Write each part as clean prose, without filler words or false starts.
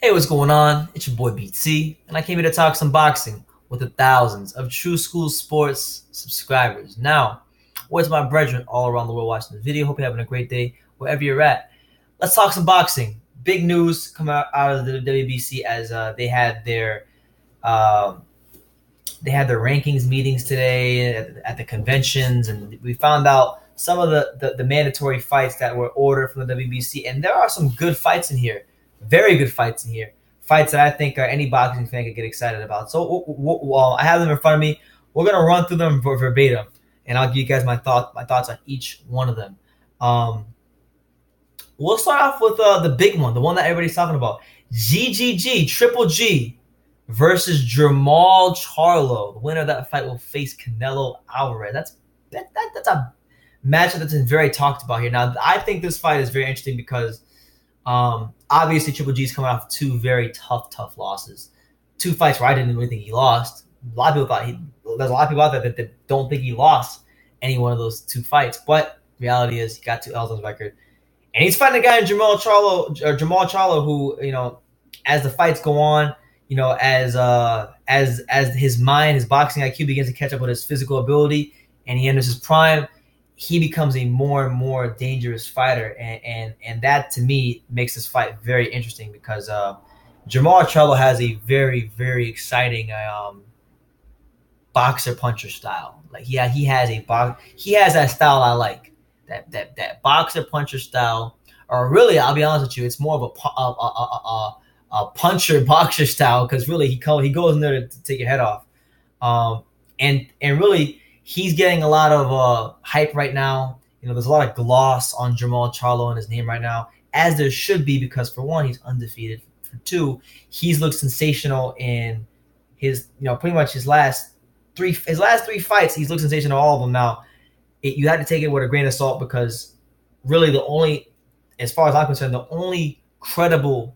Hey, what's going on? It's your boy BT, and I came here to talk some boxing with the thousands of True School Sports subscribers. Now, where's my brethren all around the world watching the video? Hope you're having a great day wherever you're at. Let's talk some boxing. Big news coming out of the WBC as uh, they had their rankings meetings today at the conventions, and we found out some of the mandatory fights that were ordered from the WBC, and there are some good fights in here. Very good fights in here. Fights that I think any boxing fan could get excited about. So I have them in front of me. We're gonna run through them verbatim, and I'll give you guys my thoughts on each one of them. Um, we'll start off with the big one, the one that everybody's talking about: GGG Triple G versus Jermall Charlo. The winner of that fight will face Canelo Alvarez. That's a matchup that's been very talked about here. Now, I think this fight is very interesting because obviously Triple G is coming off two very tough losses. Two fights where I didn't really think he lost. A lot of people there's a lot of people out there that don't think he lost any one of those two fights. But reality is he got two L's on his record. And he's fighting a guy in Jermall Charlo, who, as the fights go on, as his mind, his boxing IQ begins to catch up with his physical ability and he enters his prime, he becomes a more and more dangerous fighter, and that to me makes this fight very interesting because Jermall Charlo has a very exciting boxer puncher style. Like he has that style I like, that boxer puncher style, or really I'll be honest with you, it's more of a puncher boxer style because really he goes in there to take your head off, and really. He's getting a lot of hype right now. There's a lot of gloss on Jermall Charlo and his name right now, as there should be, because for one, he's undefeated. For two, he's looked sensational in his, pretty much his last three fights. He's looked sensational all of them. Now, you had to take it with a grain of salt because really as far as I'm concerned, the only credible,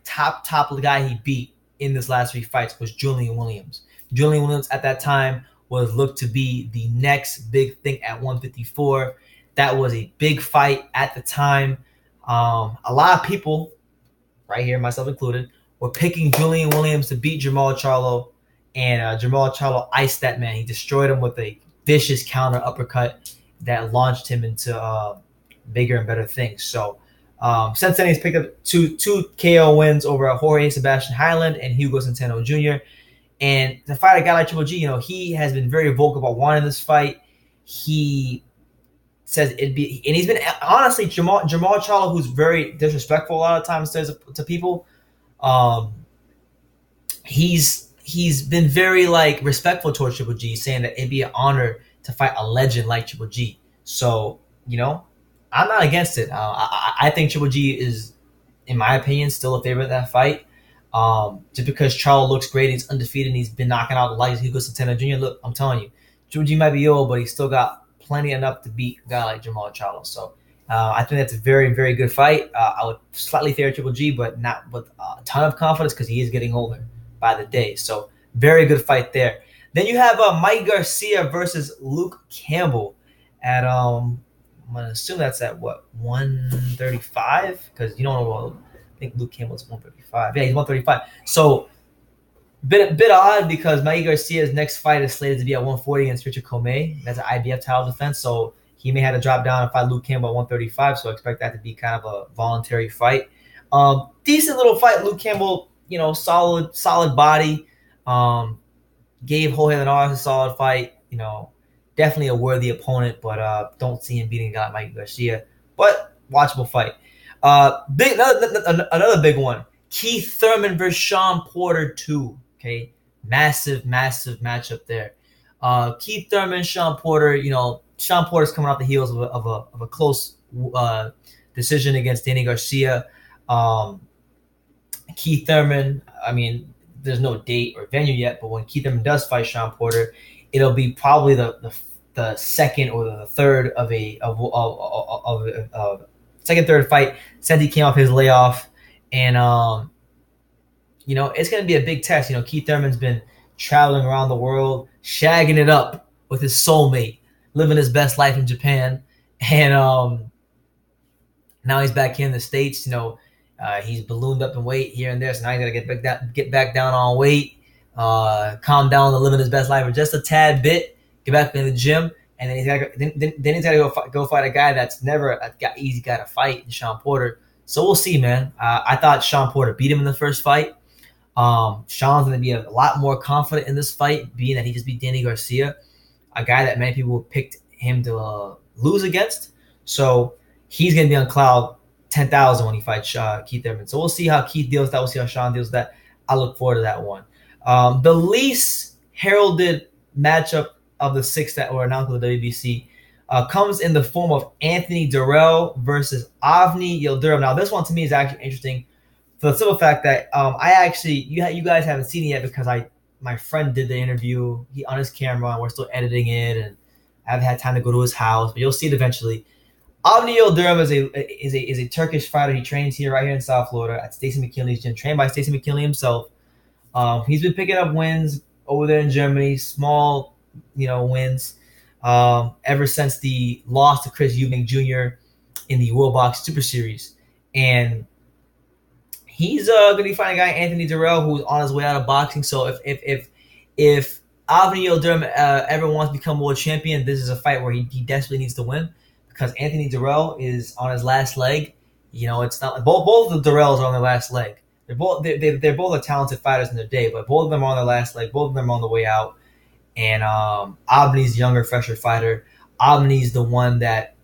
top guy he beat in this last three fights was Julian Williams. Julian Williams at that time was looked to be the next big thing at 154. That was a big fight at the time. A lot of people, right here, myself included, were picking Julian Williams to beat Jermall Charlo, and Jermall Charlo iced that man. He destroyed him with a vicious counter uppercut that launched him into bigger and better things. So since then, he's picked up two KO wins over Jorge Sebastian Highland and Hugo Centeno Jr., and to fight a guy like Triple G, he has been very vocal about wanting this fight. He says it'd be, and he's been honestly Jermall Charlo, who's very disrespectful a lot of times to people. He's been very respectful towards Triple G, saying that it'd be an honor to fight a legend like Triple G. So I'm not against it. I think Triple G is, in my opinion, still a favorite in that fight. Just because Charlo looks great, he's undefeated, and he's been knocking out the likes of Hugo Centeno Jr. Look, I'm telling you, Triple G might be old, but he's still got plenty enough to beat a guy like Jermall Charlo. So I think that's a very good fight. I would slightly favor Triple G, but not with a ton of confidence because he is getting older by the day. So very good fight there. Then you have Mike Garcia versus Luke Campbell at I'm gonna assume that's at what, 135, because I think Luke Campbell's 135. Yeah, he's 135. So, bit odd because Mikey Garcia's next fight is slated to be at 140 against Richard Comey. That's an IBF title defense. So, he may have to drop down and fight Luke Campbell at 135. So, I expect that to be kind of a voluntary fight. Decent little fight. Luke Campbell, solid body. Gave Jorge Linares a solid fight. Definitely a worthy opponent, but don't see him beating a guy like Mikey Garcia. But, watchable fight. Another big one. Keith Thurman versus Sean Porter 2. Okay, massive matchup there. Keith Thurman, Sean Porter. Sean Porter's coming off the heels of a close decision against Danny Garcia. Keith Thurman. I mean, there's no date or venue yet, but when Keith Thurman does fight Sean Porter, it'll be probably the second or the third of a second, third fight since he came off his layoff. And, it's going to be a big test. Keith Thurman's been traveling around the world, shagging it up with his soulmate, living his best life in Japan. And now he's back here in the States. He's ballooned up in weight here and there, so now he's got to get back down on weight, calm down to living his best life for just a tad bit, get back in the gym, and then he's got to go fight a guy that's never a easy guy to fight, Sean Porter. So we'll see, man. I thought Sean Porter beat him in the first fight. Sean's going to be a lot more confident in this fight, being that he just beat Danny Garcia, a guy that many people picked him to lose against. So he's going to be on cloud 10,000 when he fights Keith Thurman. So we'll see how Keith deals with that. We'll see how Sean deals with that. I look forward to that one. The least heralded matchup of the 6 that were announced with the WBC comes in the form of Anthony Durrell versus Avni Yildirim. Now, this one to me is actually interesting for the simple fact that you guys haven't seen it yet because my friend did the interview on his camera, and we're still editing it, and I haven't had time to go to his house, but you'll see it eventually. Avni Yildirim is a Turkish fighter. He trains right here in South Florida at Stacey McKinley's gym, trained by Stacey McKinley himself. He's been picking up wins over there in Germany, small, wins, ever since the loss to Chris Eubank Jr. in the World Box Super Series. And he's going to be fighting a guy, Anthony Durrell, who's on his way out of boxing. So if Avni Yildirim ever wants to become world champion, this is a fight where he desperately needs to win, because Anthony Durrell is on his last leg. It's not both of the Durrells are on their last leg. They're both talented fighters in their day, but both of them are on their last leg. Both of them are on the way out. And Avni's the younger, fresher fighter. Avni's the one that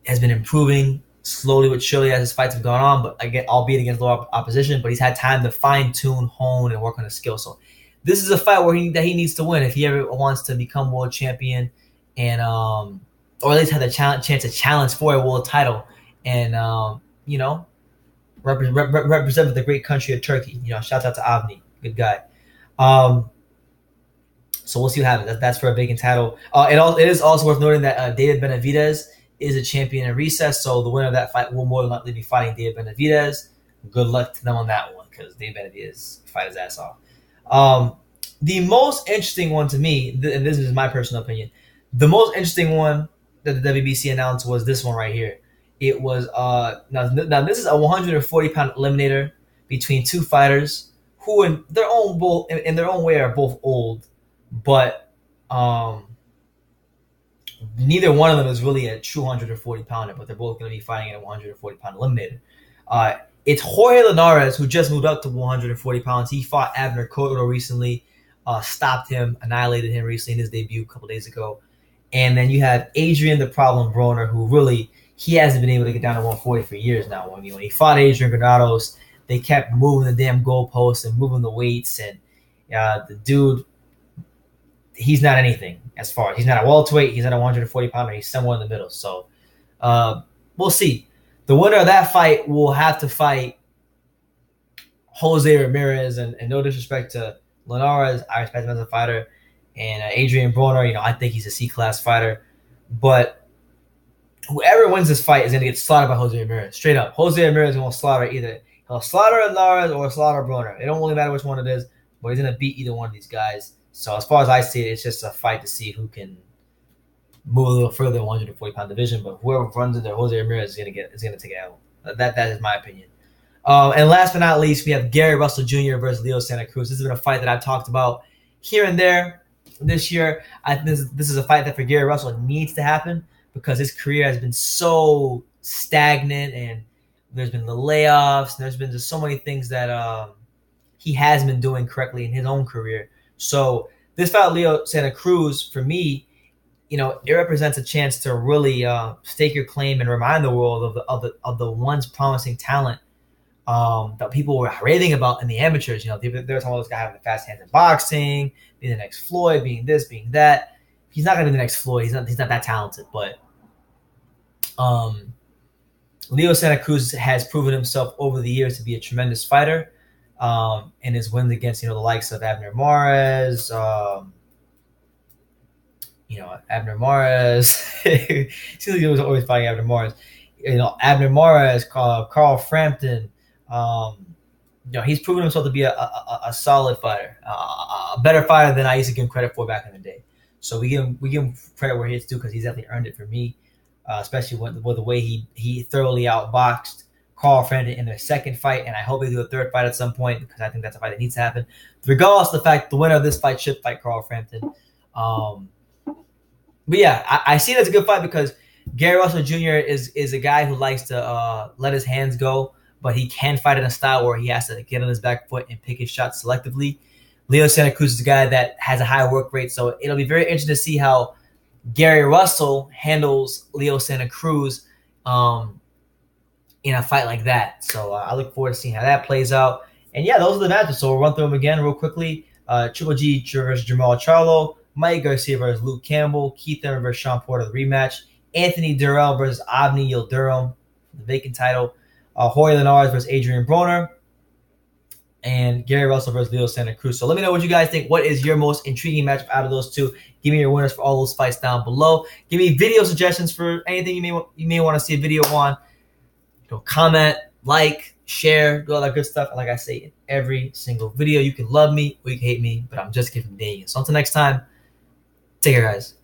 has been improving slowly but surely as his fights have gone on, but again, albeit against lower opposition. But he's had time to fine tune, hone, and work on his skill. So this is a fight where he needs to win if he ever wants to become world champion, and or at least have the chance to challenge for a world title, and represent the great country of Turkey. Shout out to Avni, good guy. So we'll see what happens. That's for a vacant title. It is also worth noting that David Benavidez is a champion in recess, so the winner of that fight will more than likely be fighting David Benavidez. Good luck to them on that one, because David Benavidez fight his ass off. The most interesting one to me, and this is my personal opinion, the most interesting one that the WBC announced was this one right here. It was now this is a 140-pound eliminator between two fighters who in their own way are both old, but neither one of them is really a true 140-pounder, but they're both going to be fighting at a 140-pound eliminator. It's Jorge Linares, who just moved up to 140 pounds. He fought Abner Cotto recently, stopped him, annihilated him recently in his debut a couple days ago. And then you have Adrian the Problem Broner, who really, he hasn't been able to get down to 140 for years now. When he fought Adrian Granados, they kept moving the damn goalposts and moving the weights. And the dude, he's not anything as far as, he's not a welterweight, he's not a 140 pounder, he's somewhere in the middle. So we'll see. The winner of that fight will have to fight Jose Ramirez, and no disrespect to Linares, I respect him as a fighter, and Adrian Broner, I think he's a C-class fighter, but whoever wins this fight is going to get slaughtered by Jose Ramirez, straight up. Jose Ramirez will slaughter either. He'll slaughter Linares or slaughter Broner. It don't really matter which one it is, but he's going to beat either one of these guys. So as far as I see it, it's just a fight to see who can move a little further in 140-pound division. But whoever runs in there, Jose Ramirez is going to take it out. That is my opinion. And last but not least, we have Gary Russell Jr. versus Leo Santa Cruz. This has been a fight that I've talked about here and there this year. I think this is a fight that for Gary Russell needs to happen, because his career has been so stagnant, and there's been the layoffs, and there's been just so many things that he has been doing correctly in his own career. So this fight, Leo Santa Cruz, for me, it represents a chance to really stake your claim and remind the world of the once promising talent that people were raving about in the amateurs. They were talking about this guy having the fast hands in boxing, being the next Floyd, being this, being that. He's not going to be the next Floyd. He's not that talented. But Leo Santa Cruz has proven himself over the years to be a tremendous fighter. And his wins against the likes of Abner Mares, Abner Mares. Seems like he was always fighting Abner Mares. Abner Mares, Carl Frampton. He's proven himself to be a solid fighter, a better fighter than I used to give him credit for back in the day. So we give him credit where he's due, because he's definitely earned it for me, especially with the way he thoroughly outboxed Carl Frampton in their second fight, and I hope they do a third fight at some point because I think that's a fight that needs to happen. Regardless of the fact the winner of this fight should fight Carl Frampton. But yeah, I see it as a good fight because Gary Russell Jr. is a guy who likes to let his hands go, but he can fight in a style where he has to get on his back foot and pick his shots selectively. Leo Santa Cruz is a guy that has a high work rate, so it'll be very interesting to see how Gary Russell handles Leo Santa Cruz in a fight like that. So I look forward to seeing how that plays out. And yeah, those are the matches. So we'll run through them again real quickly. Triple G versus Jermall Charlo, Mike Garcia versus Luke Campbell, Keith Thurman versus Sean Porter, the rematch, Anthony Durrell versus Avni Yildirim for the vacant title, Jorge Linares versus Adrian Broner, and Gary Russell versus Leo Santa Cruz. So let me know what you guys think. What is your most intriguing matchup out of those two? Give me your winners for all those fights down below. Give me video suggestions for anything you may want to see a video on. Comment, like, share, do all that good stuff. And like I say in every single video, you can love me or you can hate me, but I'm just giving days. So until next time, take care, guys.